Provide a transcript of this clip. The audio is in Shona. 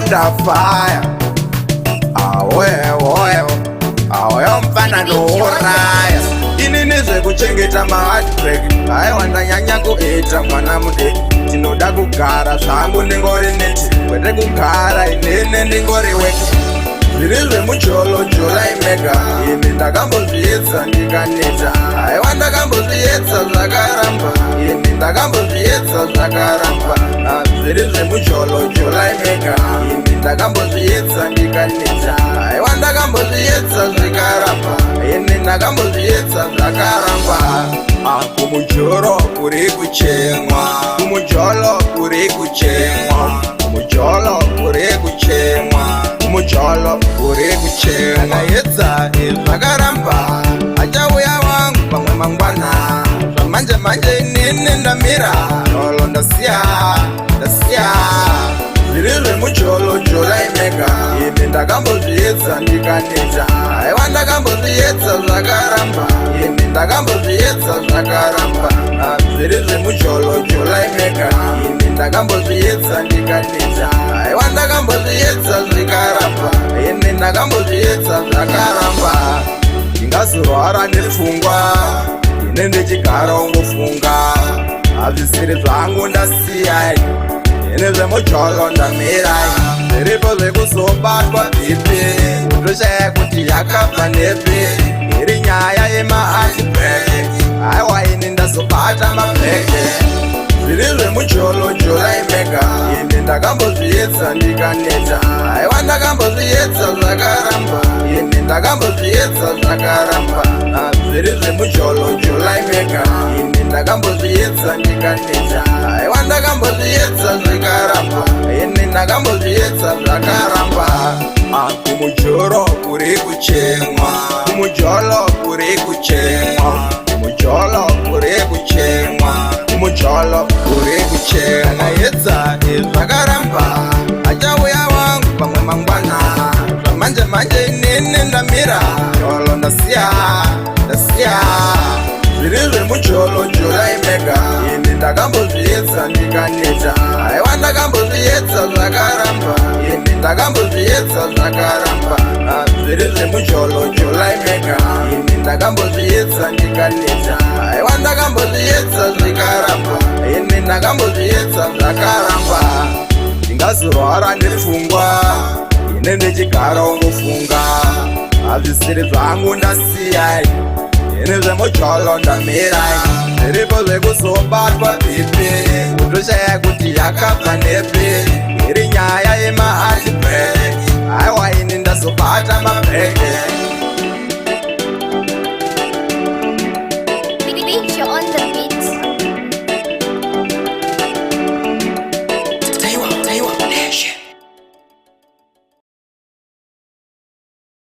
ndafaya aweyo mfana ndouraya inini zvekuchengeta maheartbreak aiwa ndanyanya kuita mwana mudeki tinoda kugara zvangu ndingori neti kwete kugara inene ndingori weki zviri zvemujolo jolaimega ini ndakambozviedza ndikaneta aiwa ndakambozviedza zvakaramba ini ndakambozviedza zvakaramba zviri zvemujolo jolaimega ini ndakambozviedza ndikaneta aiwa ndakambozviedza zvikaramba ini ndakambozviedza zvakaramba kumujoro kuri kuchemwa kumujolo kuri kuchemwa kumujolo kuri kuchemwa kumujolo kuri kuchemwa ndakaedza zvakaramba achauya wangu pamwe mangwana zvamanje manje inini ndamira jolo ndasiya zviri zvemujolo jolaimega ini ndakambozviedza ndikaneta aiwa ndakambozviedza zvakaramba ini ndakambozviedza zvakaramba zviri zvemujolo jolaimega ini ndakambozviedza ndikaneta aiwa ndakambozviedza zvikaramba ini ndakambozviedza zvakaramba ndingazorwara nepfungwa ine ndichigara ungofunga hazvisiri zvangu ndasiyai ine zvemujolo ndamirai zviripo zvekuzobatwa bhipi kutoshaya kuti yakabva nepi iri nyaya yemaheartbreak aiwa ini ndazobata mabheke zviri zvemujolo jolaimega ini ndakambozviedza ndikaneta aiwa ndakambozviedza zvakaramba ini ndakambozviedza zvakaramba zviri zvemujolo jolaimega ini ndakambozviedza ndikaneta aiwa ndakambozviedza zvikaramba ini ndakambozviedza zvakaramba kumujoro kuri kuchemwa kumujolo kuri kuchemwa kumujolo kuri kuchemwa kumujolo kuri kuchemwa ndakaedza zvakaramba achauya wangu pamwe mangwana zvamanje manje inini ndamira jolo ndasiya zviri zvemujolo jolaimega ini ndakambozviedza ndikaneta aiwa ndakambozviedza zvakaramba ini ndakambozviedza zvakaramba zviri zvemujolo jolaimega ini ndakambozviedza ndikaneta aiwa ndakambozviedza zvikaramba ini ndakambozviedza zvakaramba ndingazorwara nepfungwa ine ndichigara ungofunga hazvisiri zvangu ndasiyai ine zvemujolo ndamirai zviripo zvekuzobatwa bhipi kutoshaya kuti yakabva nepi iri nyaya yemaheartbreak